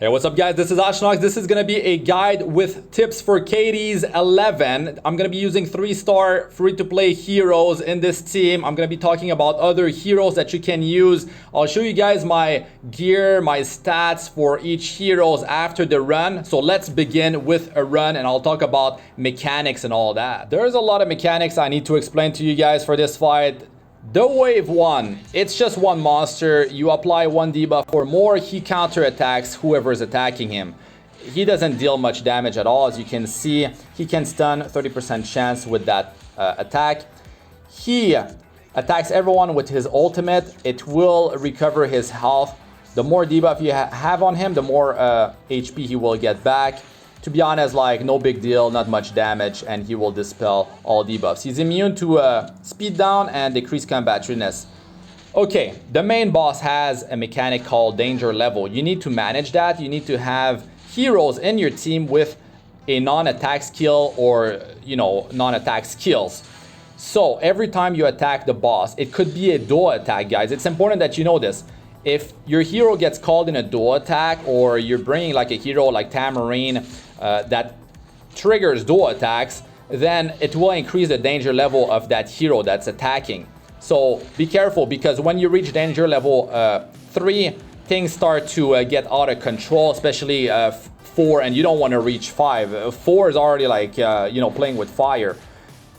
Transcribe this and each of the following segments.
Hey, what's up guys? This is Astranox. This is going to be a guide with tips for Caides 11. I'm going to be using 3-star free-to-play heroes in this team. I'm going to be talking about other heroes that you can use. I'll show you guys my gear, my stats for each heroes after the run. So let's begin with a run and I'll talk about mechanics and all that. There's a lot of mechanics I need to explain to you guys for this fight. The wave 1, it's just one monster. You apply one debuff or more, he counterattacks whoever is attacking him. He doesn't deal much damage at all. As you can see, he can stun 30% chance with that attack. He attacks everyone with his ultimate. It will recover his health. The more debuff you have on him, the more HP he will get back. To be honest, like, no big deal, not much damage, and he will dispel all debuffs. He's immune to speed down and decreased combatriness. Okay, the main boss has a mechanic called danger level. You need to manage that. You need to have heroes in your team with a non-attack skill or, non-attack skills. So every time you attack the boss, it could be a duo attack, guys. It's important that you know this. If your hero gets called in a duo attack, or you're bringing like a hero like Tamarine that triggers duo attacks, then it will increase the danger level of that hero that's attacking. So be careful, because when you reach danger level 3, things start to get out of control, especially 4, and you don't want to reach 5. 4 is already like, playing with fire.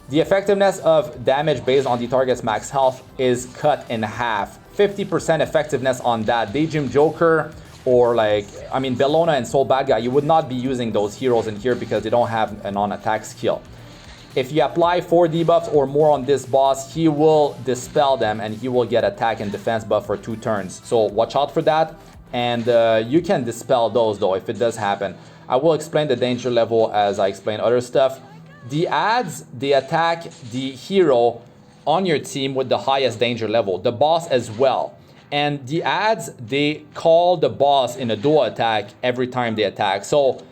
The effectiveness of damage based on the target's max health is cut in half. 50% effectiveness on that. Daydream Joker or Bellona and Soul Bad Guy, you would not be using those heroes in here because they don't have a non-attack skill. If you apply 4 debuffs or more on this boss, he will dispel them and he will get attack and defense buff for 2 turns. So watch out for that, and you can dispel those though if it does happen. I will explain the danger level as I explain other stuff. The adds, they attack the hero on your team with the highest danger level, the boss as well. And the adds, they call the boss in a duo attack every time they attack. So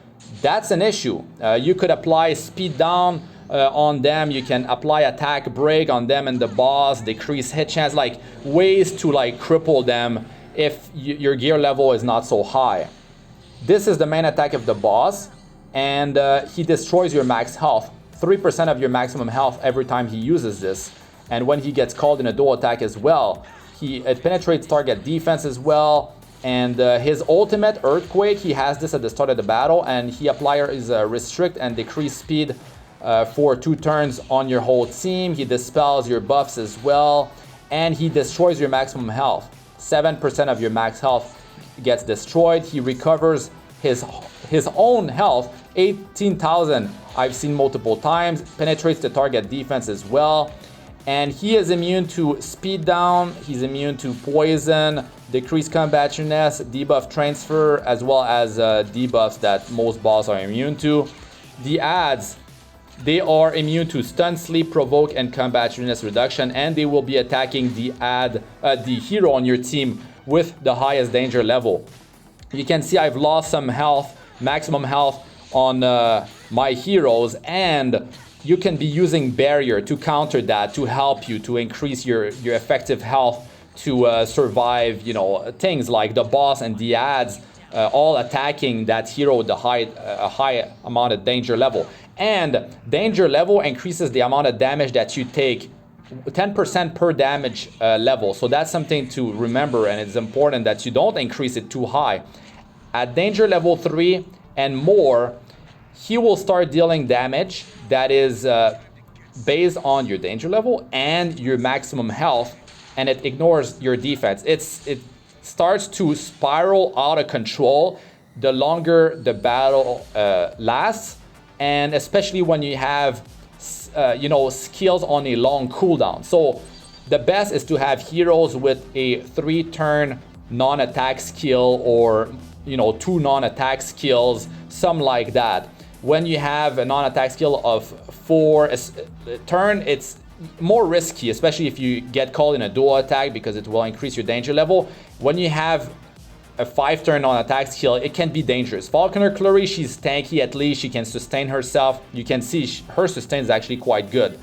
that's an issue. You could apply speed down on them. You can apply attack break on them and the boss, decrease hit chance, like ways to cripple them if your gear level is not so high. This is the main attack of the boss, and he destroys your max health. 3% of your maximum health every time he uses this. And when he gets called in a dual attack as well, it penetrates target defense as well. And his ultimate, Earthquake, he has this at the start of the battle, and he applies restrict and decrease speed for 2 turns on your whole team. He dispels your buffs as well, and he destroys your maximum health. 7% of your max health gets destroyed. He recovers his own health, 18,000. I've seen multiple times. Penetrates the target defense as well. And he is immune to speed down, he's immune to poison, decreased combatriness, debuff transfer, as well as debuffs that most bosses are immune to. The adds, they are immune to stun, sleep, provoke, and combatriness reduction, and they will be attacking the hero on your team with the highest danger level. You can see I've lost some health, maximum health on my heroes, and you can be using barrier to counter that, to help you to increase your effective health to survive, things like the boss and the adds, all attacking that hero with the high amount of danger level. And danger level increases the amount of damage that you take, 10% per damage level. So that's something to remember, and it's important that you don't increase it too high. At danger level 3 and more, he will start dealing damage that is based on your danger level and your maximum health, and it ignores your defense. It starts to spiral out of control the longer the battle lasts, and especially when you have skills on a long cooldown. So the best is to have heroes with a 3-turn non-attack skill, or 2 non-attack skills, something like that. When you have a non-attack skill of 4 turn, it's more risky, especially if you get called in a dual attack, because it will increase your danger level. When you have a 5-turn non-attack skill, it can be dangerous. Falconer Clary, she's tanky, at least she can sustain herself. You can see her sustain is actually quite good.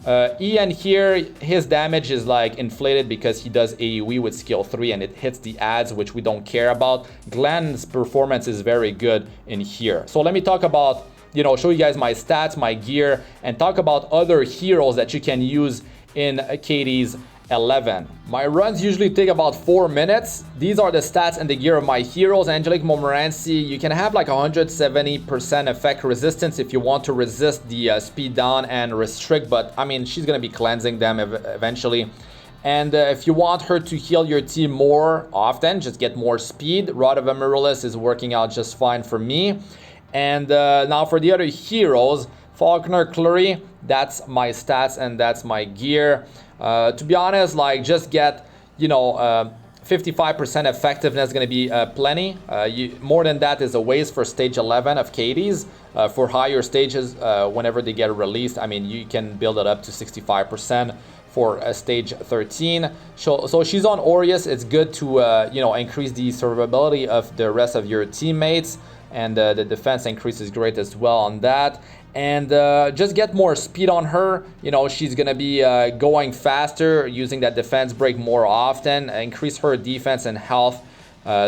Ian here, his damage is like inflated because he does AoE with skill 3 and it hits the ads, which we don't care about. Glenn's performance is very good in here. So let me talk about, you know, show you guys my stats, my gear, and talk about other heroes that you can use in Caides 11. My runs usually take about 4 minutes. These are the stats and the gear of my heroes. Angelic Montmorency, you can have like 170% effect resistance if you want to resist the speed down and restrict, but I mean, she's gonna be cleansing them eventually. And if you want her to heal your team more often, just get more speed, Rod of Amaryllis is working out just fine for me. And now for the other heroes, Falconer Clury, that's my stats and that's my gear. To be honest, like just get, you know, 55% effectiveness is going to be plenty. More than that is a waste for stage 11 of Caides. For higher stages, whenever they get released, I mean, you can build it up to 65% for stage 13. So she's on Aureus. It's good to, you know, increase the survivability of the rest of your teammates. And the defense increase is great as well on that. And just get more speed on her. You know, she's gonna be going faster, using that defense break more often, increase her defense and health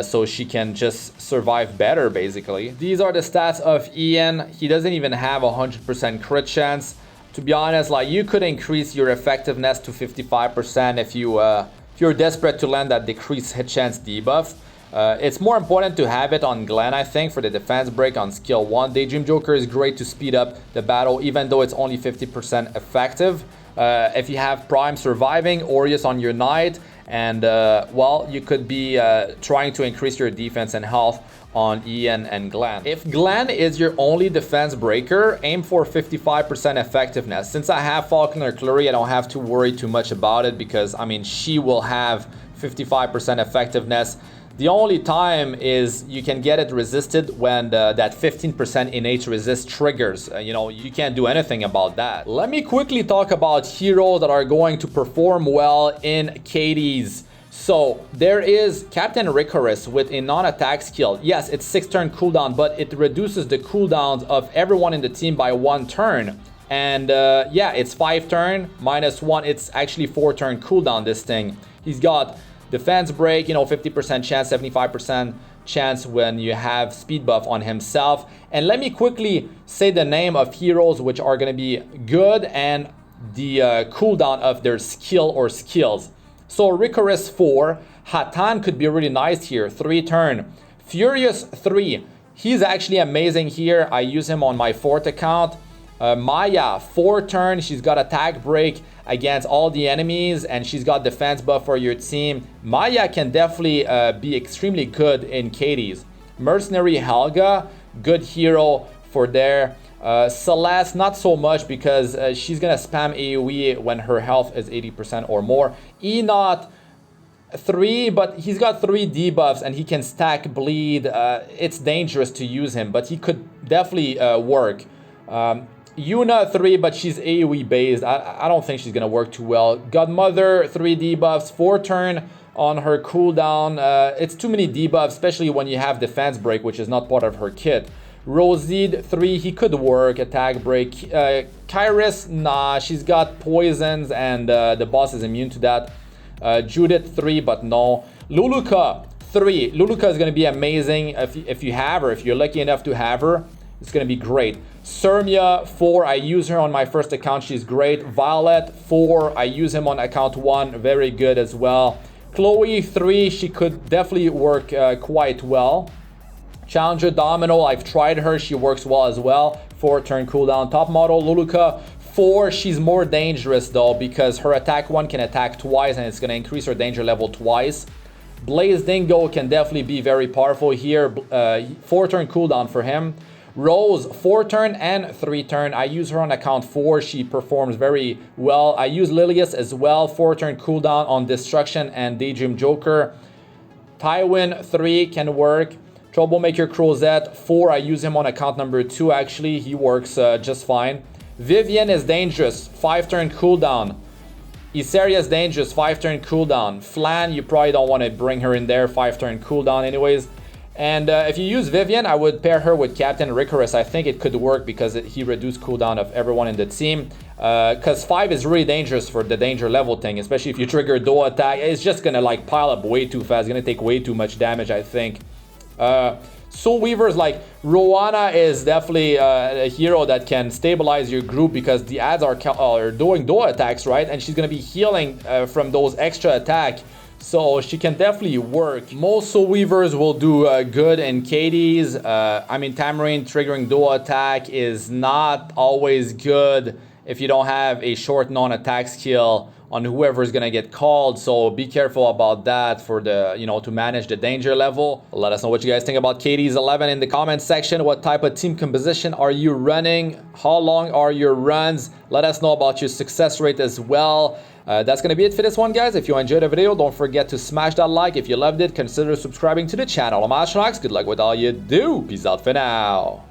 so she can just survive better, basically. These are the stats of Ian. He doesn't even have 100% crit chance. To be honest, like you could increase your effectiveness to 55% if you're desperate to land that decreased hit chance debuff. It's more important to have it on Glenn, I think, for the defense break on skill 1. Daydream Joker is great to speed up the battle, even though it's only 50% effective. If you have Prime surviving, Aureus on your knight, and well, you could be trying to increase your defense and health on Ian and Glenn. If Glenn is your only defense breaker, aim for 55% effectiveness. Since I have Falconer Clury, I don't have to worry too much about it because, I mean, she will have 55% effectiveness. The only time is you can get it resisted when that 15% innate resist triggers. You know, you can't do anything about that. Let me quickly talk about heroes that are going to perform well in Caides. So there is Captain Ricorus with a non-attack skill. Yes, it's 6-turn cooldown, but it reduces the cooldowns of everyone in the team by 1 turn. And yeah, it's 5 turn minus 1. It's actually 4-turn cooldown, this thing. He's got defense break, you know, 50% chance, 75% chance when you have speed buff on himself. And let me quickly say the name of heroes which are going to be good and the cooldown of their skill or skills. So Ricorus 4, Hatan could be really nice here, 3 turn. Furious 3, he's actually amazing here. I use him on my 4th account. Maya, 4 turn, she's got attack break against all the enemies and she's got defense buff for your team. Maya can definitely be extremely good in Caides. Mercenary Helga, good hero for there. Celeste, not so much because she's gonna spam AoE when her health is 80% or more. Enot, 3, but he's got 3 debuffs and he can stack bleed. It's dangerous to use him, but he could definitely work. Yuna 3, but she's AoE based. I don't think she's gonna work too well. Godmother 3 debuffs, 4 turn on her cooldown. It's too many debuffs, especially when you have defense break, which is not part of her kit. Roseid 3, he could work, attack break. Kairis, nah, she's got poisons and the boss is immune to that. Judith 3, but no. Luluka 3, Luluka is gonna be amazing if you have her, if you're lucky enough to have her. It's gonna be great. Sermia 4, I use her on my first account, she's great. Violet 4, I use him on account 1, very good as well. Chloe 3, she could definitely work quite well. Challenger Domino, I've tried her, she works well as well. 4 turn cooldown. Top model Luluka 4, she's more dangerous though because her attack 1 can attack twice and it's gonna increase her danger level twice. Blaze Dingo can definitely be very powerful here. 4 turn cooldown for him. Rose, 4 turn and 3 turn. I use her on account 4. She performs very well. I use Lilius as well. 4 turn cooldown on Destruction and Daydream Joker. Tywin, 3 can work. Troublemaker Crozet, 4. I use him on account number 2 actually. He works just fine. Vivian is dangerous. 5 turn cooldown. Isaria is dangerous. 5 turn cooldown. Flan, you probably don't want to bring her in there. 5 turn cooldown anyways. And if you use Vivian, I would pair her with Captain Ricorus. I think it could work because he reduced cooldown of everyone in the team. because 5 is really dangerous for the danger level thing, especially if you trigger duo attack. It's just gonna like pile up way too fast. It's gonna take way too much damage, I think. Soul Weavers, like Rowana is definitely a hero that can stabilize your group because the ads are doing duo attacks, right? And she's gonna be healing from those extra attack. So she can definitely work. Most Soul Weavers will do good in Caides. I mean, Tamarine triggering duo attack is not always good if you don't have a short non-attack skill on whoever is gonna get called. So be careful about that for the, you know, to manage the danger level. Let us know what you guys think about Caides 11 in the comment section. What type of team composition are you running? How long are your runs? Let us know about your success rate as well. That's gonna be it for this one, guys. If you enjoyed the video, don't forget to smash that like. If you loved it, consider subscribing to the channel. I'm Astranox. Good luck with all you do. Peace out for now.